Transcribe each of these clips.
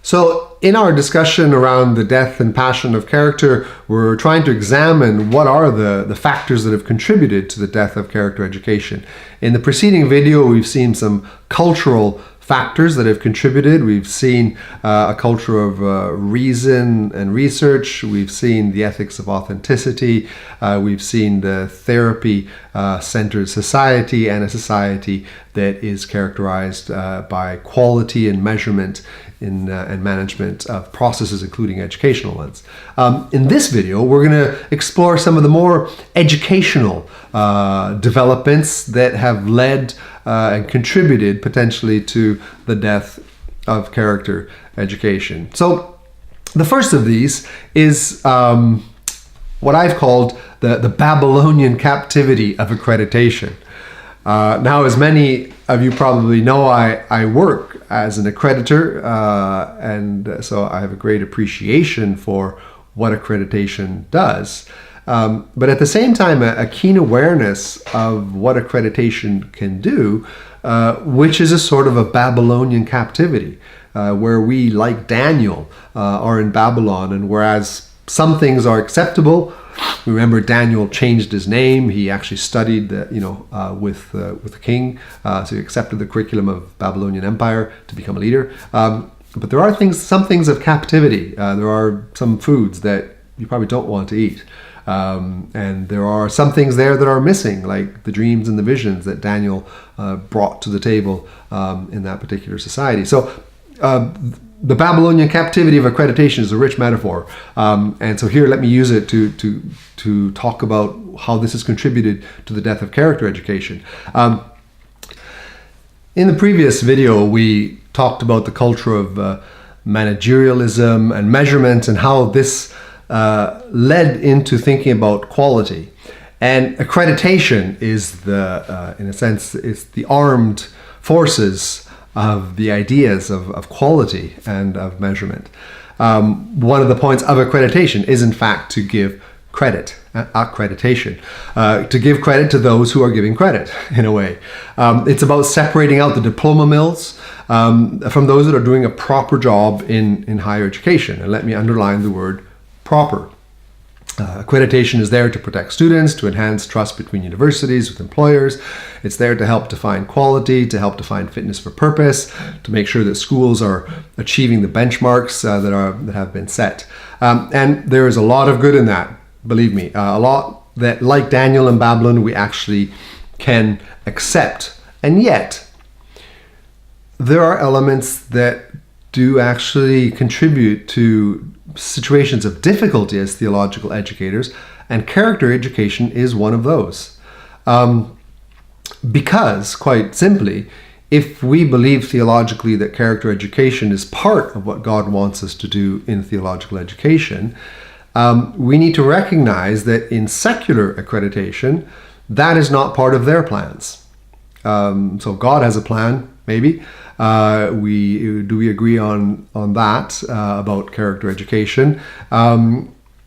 So in our discussion around the death and passion of character, we're trying to examine what are the factors that have contributed to the death of character education. In the preceding video, we've seen some cultural factors that have contributed. We've seen a culture of reason and research. We've seen the ethics of authenticity. We've seen the therapy-centered society, and a society that is characterized by quality and measurement and management of processes, including educational ones. In this video, we're going to explore some of the more educational developments that have led and contributed potentially to the death of character education. So the first of these is what I've called the Babylonian captivity of accreditation. Now, as many of you probably know, I work as an accreditor, and so I have a great appreciation for what accreditation does. But at the same time, a keen awareness of what accreditation can do, which is a sort of a Babylonian captivity, where we, like Daniel, are in Babylon, and whereas some things are acceptable. Remember, Daniel changed his name. He actually studied, with the king, so he accepted the curriculum of Babylonian Empire to become a leader. But there are some things of captivity. There are some foods that you probably don't want to eat. And there are some things there that are missing, like the dreams and the visions that Daniel brought to the table in that particular society. So the Babylonian captivity of accreditation is a rich metaphor. And so here, let me use it to talk about how this has contributed to the death of character education. In the previous video, we talked about the culture of managerialism and measurement and how this led into thinking about quality. And accreditation is in a sense, it's the armed forces of the ideas of quality and of measurement. One of the points of accreditation is, in fact, to give credit, accreditation, to give credit to those who are giving credit, in a way. It's about separating out the diploma mills from those that are doing a proper job in higher education. And let me underline the word proper. Accreditation is there to protect students, to enhance trust between universities with employers. It's there to help define quality, to help define fitness for purpose, to make sure that schools are achieving the benchmarks that have been set. And there is a lot of good in that, believe me. A lot that, like Daniel and Babylon, we actually can accept. And yet, there are elements that do actually contribute to situations of difficulty as theological educators, and character education is one of those. Because, quite simply, if we believe theologically that character education is part of what God wants us to do in theological education, we need to recognize that in secular accreditation, that is not part of their plans. So God has a plan, maybe. Do we agree on that about character education?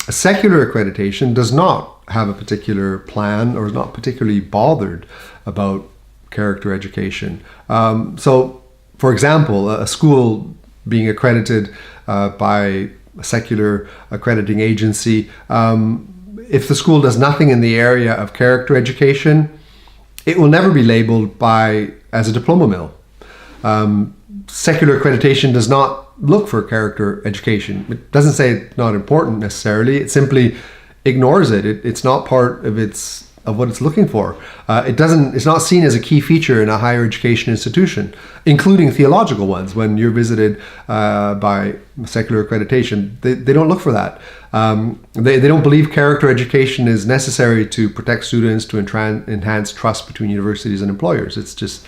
Secular accreditation does not have a particular plan or is not particularly bothered about character education. So, for example, a school being accredited by a secular accrediting agency, if the school does nothing in the area of character education, it will never be labeled as a diploma mill. Secular accreditation does not look for character education. It doesn't say it's not important necessarily. It simply ignores it. It's not part of what it's looking for. It's not seen as a key feature in a higher education institution, including theological ones. When you're visited by secular accreditation, they don't look for that. They don't believe character education is necessary to protect students, to enhance trust between universities and employers. It's just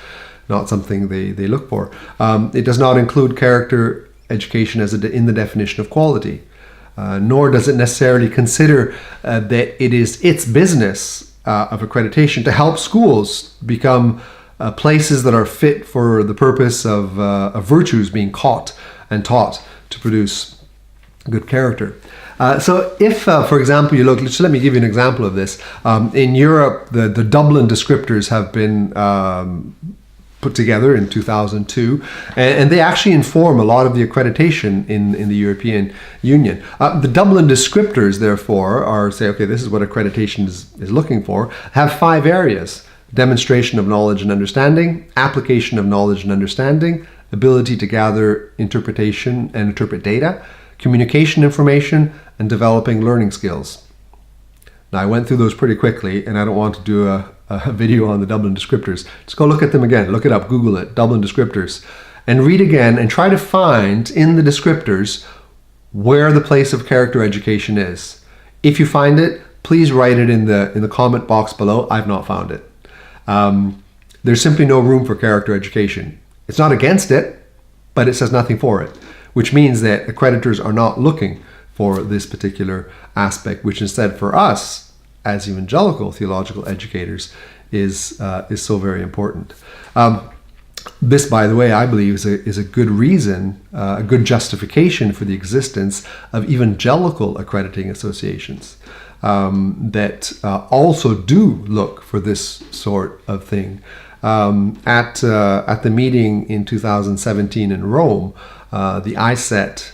not something they look for. It does not include character education in the definition of quality, nor does it necessarily consider that it is its business of accreditation to help schools become places that are fit for the purpose of virtues being caught and taught to produce good character. So if, for example, you look, let me give you an example of this. In Europe, the Dublin descriptors have been put together in 2002, and they actually inform a lot of the accreditation in the European Union. The Dublin descriptors, therefore, are say, okay, this is what accreditation is looking for, have 5 areas: demonstration of knowledge and understanding, application of knowledge and understanding, ability to gather interpretation and interpret data, communication information, and developing learning skills. Now, I went through those pretty quickly, and I don't want to do a video on the Dublin descriptors. Just go look at them again. Look it up, Google it, Dublin descriptors, and read again and try to find in the descriptors where the place of character education is. If you find it, please write it in the comment box below. I've not found it. There's simply no room for character education. It's not against it, but it says nothing for it, which means that accreditors are not looking for this particular aspect, which instead for us as evangelical theological educators is so very important. This, by the way, I believe is a good reason, a good justification for the existence of evangelical accrediting associations that also do look for this sort of thing. At the meeting in 2017 in Rome, the ISET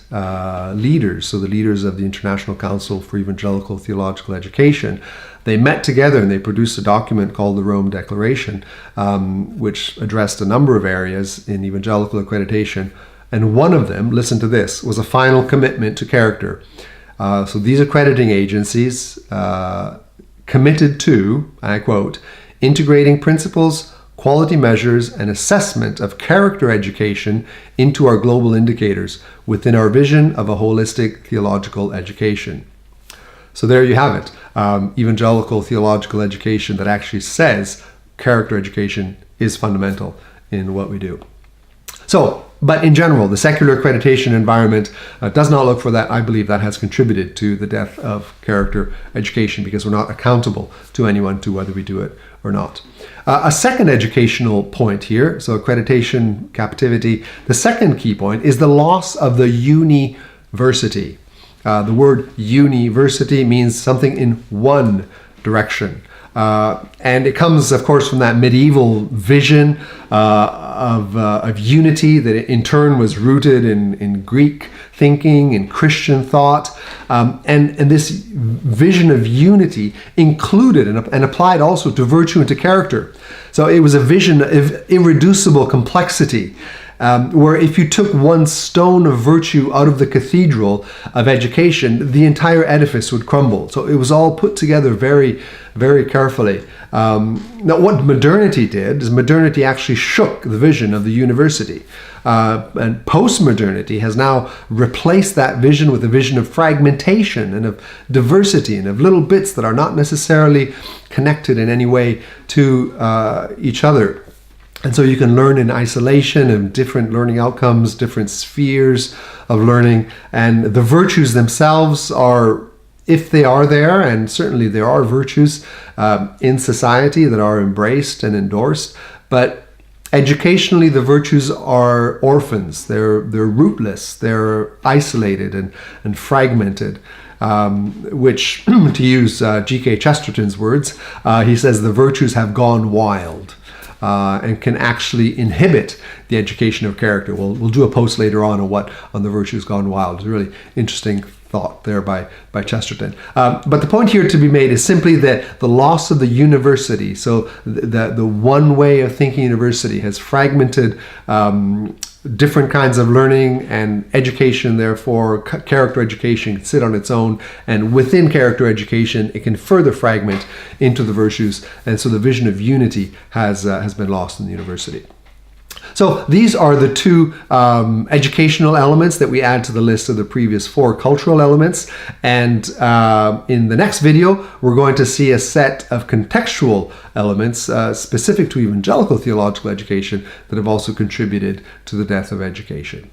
leaders, so the leaders of the International Council for Evangelical Theological Education, they met together and they produced a document called the Rome Declaration, which addressed a number of areas in evangelical accreditation. And one of them, listen to this, was a final commitment to character. So these accrediting agencies committed to, I quote, integrating principles, quality measures, and assessment of character education into our global indicators within our vision of a holistic theological education. So there you have it, evangelical theological education that actually says character education is fundamental in what we do. So, but in general, the secular accreditation environment does not look for that. I believe that has contributed to the death of character education because we're not accountable to anyone to whether we do it or not. A second educational point here, so accreditation, captivity, the second key point is the loss of the university. The word university means something in one direction. And it comes, of course, from that medieval vision of unity that in turn was rooted in Greek thinking, in Christian thought. And this vision of unity included and applied also to virtue and to character. So it was a vision of irreducible complexity, where if you took one stone of virtue out of the cathedral of education, the entire edifice would crumble. So it was all put together very, very carefully. Now, what modernity did is modernity actually shook the vision of the university. And post-modernity has now replaced that vision with a vision of fragmentation and of diversity and of little bits that are not necessarily connected in any way to each other. And so you can learn in isolation and different learning outcomes, different spheres of learning. And the virtues themselves are, if they are there, and certainly there are virtues in society that are embraced and endorsed, but educationally the virtues are orphans. They're rootless, they're isolated and fragmented. Which, to use G.K. Chesterton's words, he says the virtues have gone wild. And can actually inhibit the education of character. We'll do a post later on the virtues gone wild. It's a really interesting thought there by Chesterton. But the point here to be made is simply that the loss of the university, so the one way of thinking university has fragmented different kinds of learning, and education, therefore character education can sit on its own, and within character education it can further fragment into the virtues, and so the vision of unity has been lost in the university. So these are the two educational elements that we add to the list of the previous 4 cultural elements. And in the next video, we're going to see a set of contextual elements specific to evangelical theological education that have also contributed to the death of education.